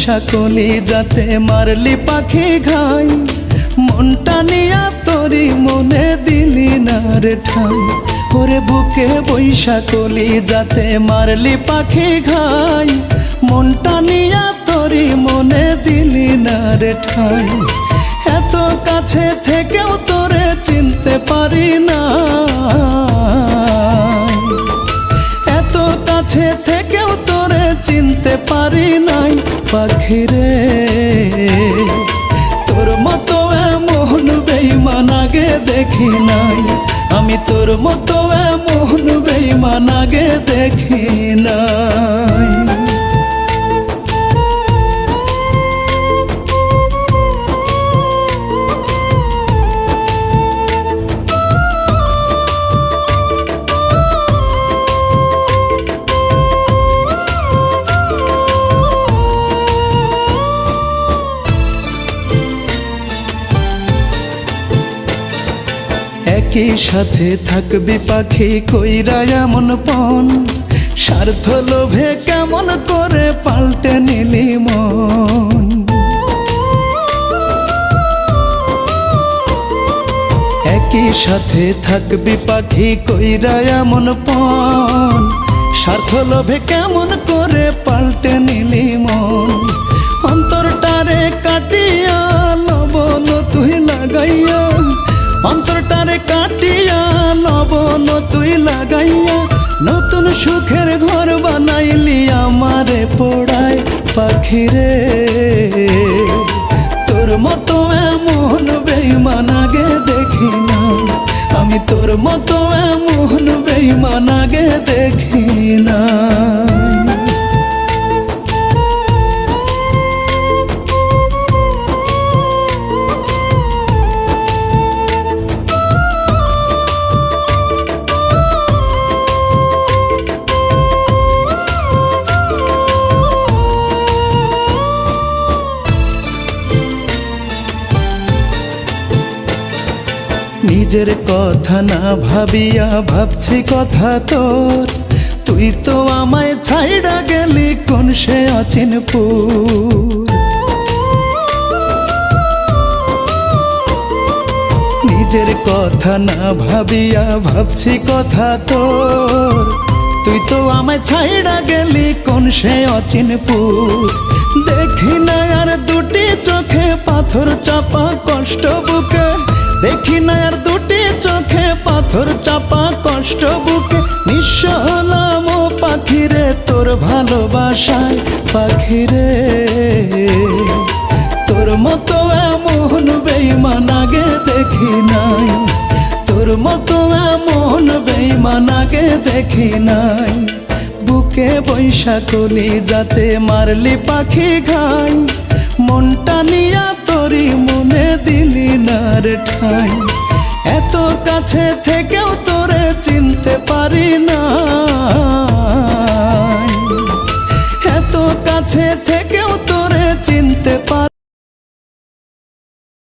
বৈশা কলি যাতে মারলি পাখি ঘাই, মনটা নিয়া তোরি মনে দিলি না রে ঠাই। ওরে বুকে বৈশা কলি যাতে মারলি পাখি ঘাই, মনটা নিয়া তোরি মনে দিলি না রে ঠাই। এত কাছে থেকেও তোরে চিনতে পারি না, এত কাছে থেকেও তোরে চিনতে পারি নাই পাখি রে। তোর মতো এমন বেঈমান আগে দেখি নাই, আমি তোর মতো এমন বেঈমান আগে দেখি নাই। একই সাথে থাকবি পাখি কইরা এমন পণ, স্বার্থ লোভে কেমন করে পাল্টে নিলি মন। একই সাথে থাকবি পাখি কইরা এমন পণ, স্বার্থ লোভে কেমন করে পাল্টে নিলি মন। অন্তরটারে কাটিয়া লবণ তুই লাগাইয়া, অন্তরটারে কাটিয়া লবণ তুই লাগাইয়া, নতুন সুখের ঘর বানাইলি আমারে পোড়ায় পাখি রে। তোর মতো এমন বেঈমান আগে দেখি নাই, আমি তোর মতো এমন বেঈমান আগে দেখি নাই। নিজের কথা না ভাবিয়া ভাবছি কথা তোর, তুই তো আমায় ছাইড়া গেলি কোন সে অচিনপুর। নিজের কথা না ভাবিয়া ভাবছি কথা তোর, তুই তো আমায় ছাইড়া গেলি কোন সে অচিনপুর। দেখি না আর দুটি চোখে পাথর চাপা কষ্ট বুকে, দেখি না আর দুটি চোখে পাথর চাপা কষ্ট বুকে। নিঃস্ব হলাম ও পাখি রে তোর ভালোবাসায় পাখি রে। তোর মতো এমন বেঈমান আগে দেখি নাই, তোর মতো এমন বেঈমান আগে দেখি নাই। বুকে বৈশা কলি যাতে মারলি পাখি ঘাই, মনটা নিয়া তোরি মনে দিলি না রে ঠাই। এত কাছে থেকেও তোরে চিনতে পারি না, এত কাছে থেকেও তোরে চিনতে পারি